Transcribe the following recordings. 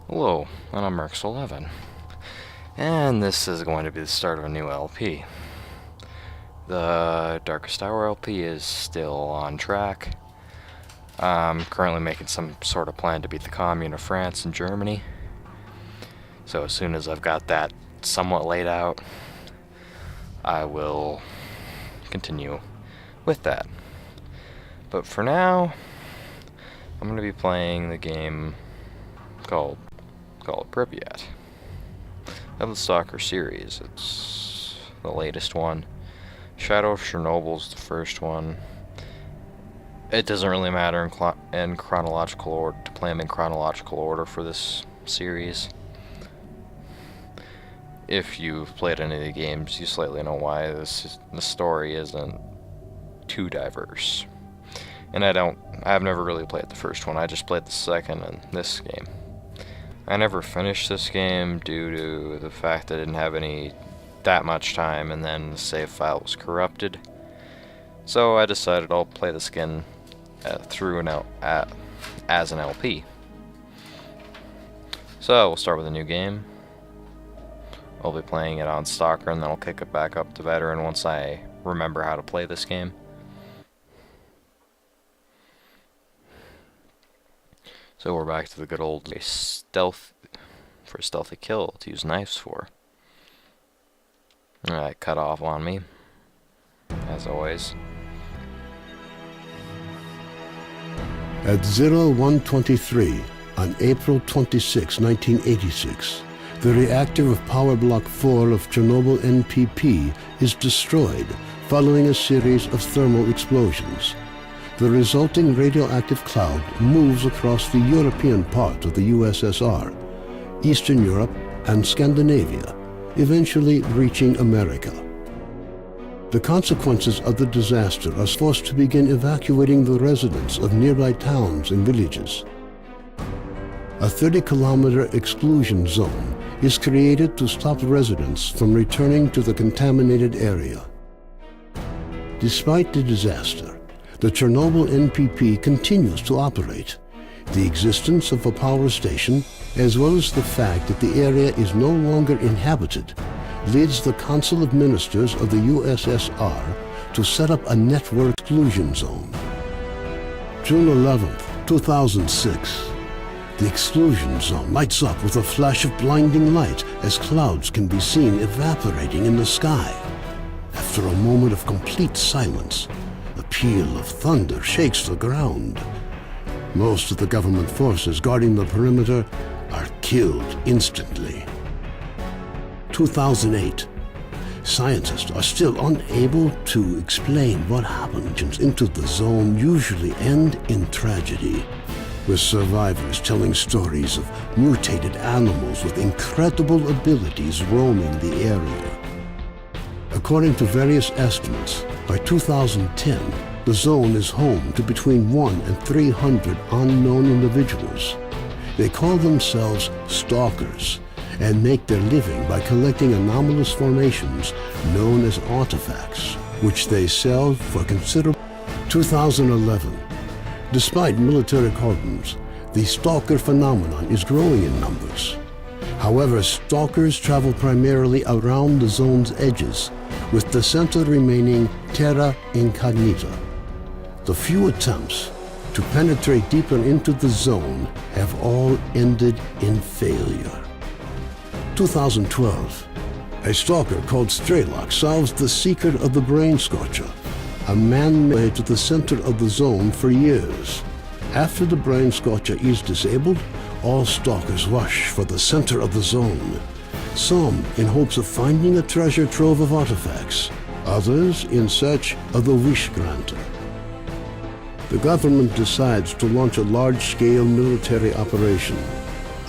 Hello, and I'm Merx11, and this is going to be the start of a new LP. The Darkest Hour LP is still on track. I'm currently making some sort of plan to beat the Commune of France and Germany. So as soon as I've got that somewhat laid out, I will continue with that. But for now, I'm going to be playing the game called Pripyat of the S.T.A.L.K.E.R series. It's the latest one. Shadow of Chernobyl's the first one. It doesn't really matter in chronological order to play them in chronological order for this series. If you've played any of the games, you slightly know why the story isn't too diverse. And I've never really played the first one. I just played the second and this game. I never finished this game due to the fact that I didn't have that much time, and then the save file was corrupted. So I decided I'll play this again as an LP. So we'll start with a new game. I'll be playing it on S.T.A.L.K.E.R, and then I'll kick it back up to Veteran once I remember how to play this game. So we're back to the good old stealthy kill to use knives for. Alright, cut off on me, as always. At 0123 on April 26, 1986, the reactor of Power Block 4 of Chernobyl NPP is destroyed following a series of thermal explosions. The resulting radioactive cloud moves across the European part of the USSR, Eastern Europe, and Scandinavia, eventually reaching America. The consequences of the disaster are forced to begin evacuating the residents of nearby towns and villages. A 30-kilometer exclusion zone is created to stop residents from returning to the contaminated area. Despite the disaster, the Chernobyl NPP continues to operate. The existence of a power station, as well as the fact that the area is no longer inhabited, leads the Council of Ministers of the USSR to set up a network exclusion zone. June 11, 2006. The exclusion zone lights up with a flash of blinding light as clouds can be seen evaporating in the sky. After a moment of complete silence, a peal of thunder shakes the ground. Most of the government forces guarding the perimeter are killed instantly. 2008. Scientists are still unable to explain what happened into the zone, usually end in tragedy, with survivors telling stories of mutated animals with incredible abilities roaming the area. According to various estimates, by 2010, the zone is home to between 1 and 300 unknown individuals. They call themselves stalkers and make their living by collecting anomalous formations known as artifacts, which they sell for considerable. 2011. Despite military cordons, the stalker phenomenon is growing in numbers. However, stalkers travel primarily around the zone's edges, with the center remaining terra incognita. The few attempts to penetrate deeper into the zone have all ended in failure. 2012. A stalker called S.T.A.L.K.E.R solves the secret of the brain scorcher, a man made to the center of the zone for years. After the brain scorcher is disabled, all stalkers rush for the center of the zone. Some in hopes of finding a treasure trove of artifacts, others in search of the wish granter. The government decides to launch a large-scale military operation.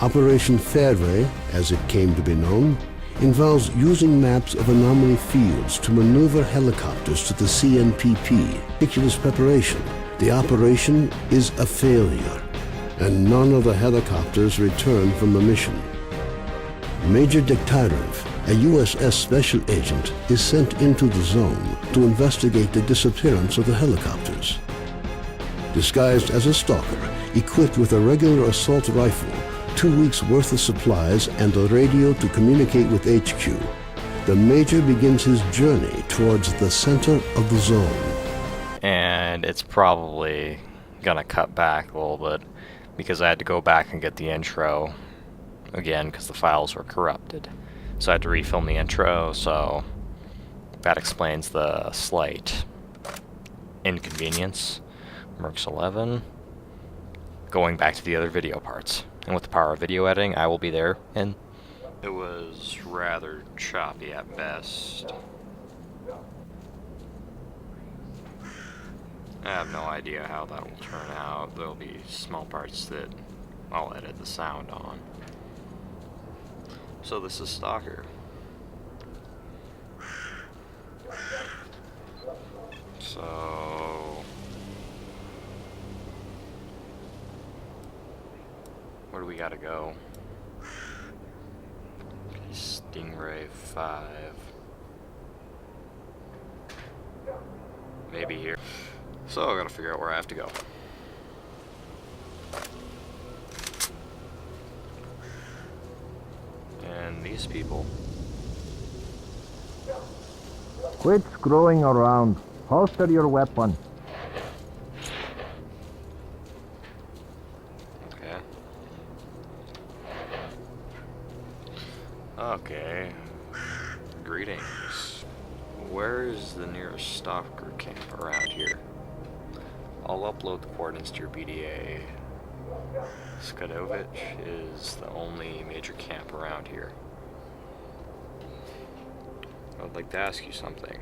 Operation S.T.A.L.K.E.R, as it came to be known, involves using maps of anomaly fields to maneuver helicopters to the CNPP. Meticulous preparation. The operation is a failure, and none of the helicopters return from the mission. Major Dekhtyrov, a USS special agent, is sent into the zone to investigate the disappearance of the helicopters. Disguised as a stalker, equipped with a regular assault rifle, 2 weeks' worth of supplies and a radio to communicate with HQ, the Major begins his journey towards the center of the zone. And it's probably gonna cut back a little bit because I had to go back and get the intro again because the files were corrupted. So I had to refilm the intro, so that explains the slight inconvenience. Mercs 11. Going back to the other video parts. And with the power of video editing, I will be there, and it was rather choppy at best. I have no idea how that will turn out. There'll be small parts that I'll edit the sound on. So this is S.T.A.L.K.E.R. So where do we gotta go? Stingray 5. Maybe here. So I gotta figure out where I have to go. And these people. Quit screwing around. Holster your weapon. Okay. Okay. Greetings. Where is the nearest stalker camp around here? I'll upload the coordinates to your BDA. S.T.A.L.K.E.R is the only major camp around here. I would like to ask you something.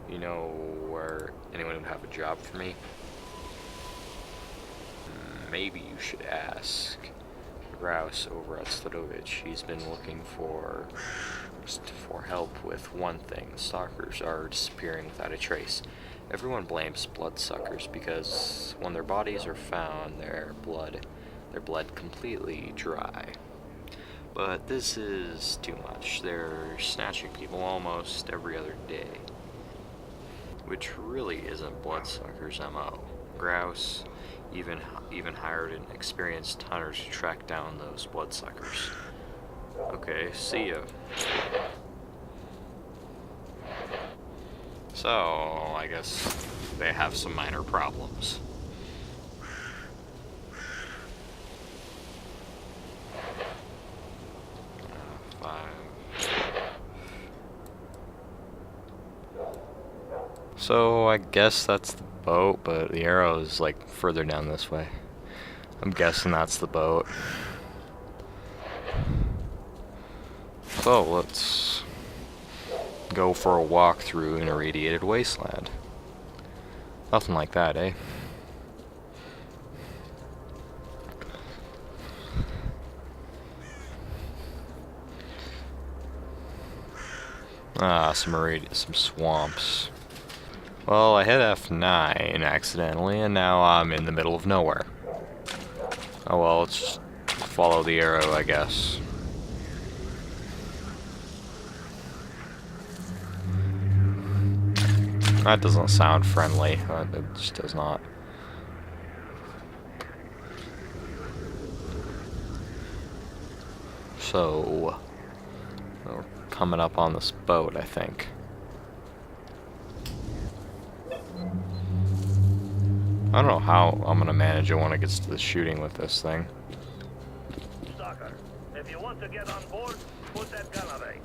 You know where anyone would have a job for me? Maybe you should ask Grouse over at S.T.A.L.K.E.R. He's been looking for help with one thing. Stalkers are disappearing without a trace. Everyone blames bloodsuckers because when their bodies are found, their blood completely dry. But this is too much. They're snatching people almost every other day, which really isn't bloodsuckers' MO. Grouse even hired an experienced hunter to track down those bloodsuckers. Okay, see ya. So, I guess they have some minor problems. So, I guess that's the boat, but the arrow is like further down this way. I'm guessing that's the boat. So, let's go for a walk through an irradiated wasteland. Nothing like that, eh? Ah, some swamps. Well, I hit F9 accidentally, and now I'm in the middle of nowhere. Oh well, let's just follow the arrow, I guess. That doesn't sound friendly. It just does not. So, we're coming up on this boat, I think. I don't know how I'm gonna manage it when it gets to the shooting with this thing. Stalker, if you want to get on board, put that gun away.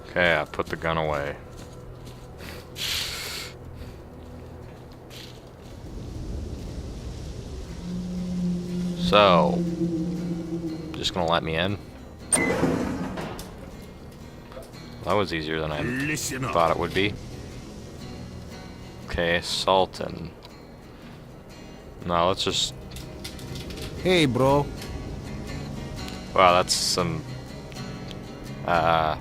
Okay, I put the gun away. So, just gonna let me in? That was easier than I thought it would be. Okay, Sultan. Now let's just... Hey, bro. Wow, that's some... not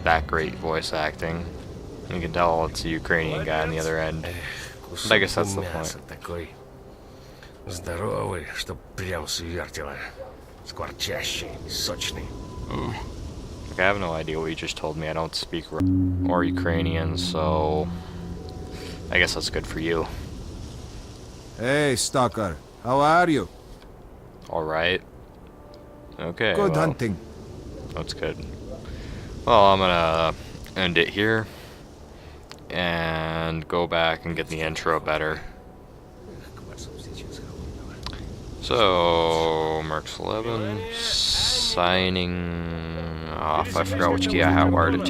that great voice acting. You can tell it's a Ukrainian guy on the other end. But I guess that's the point. Такой здоровый, что прям свертело. Скворчащий, сочный. I have no idea what you just told me. I don't speak or Ukrainian, so I guess that's good for you. Hey, Stalker. How are you? Alright. Okay, Good well, hunting. that's good. Well, I'm gonna end it here and go back and get the intro better. So, Mercs11 signing off. I forgot which key I had wired it to.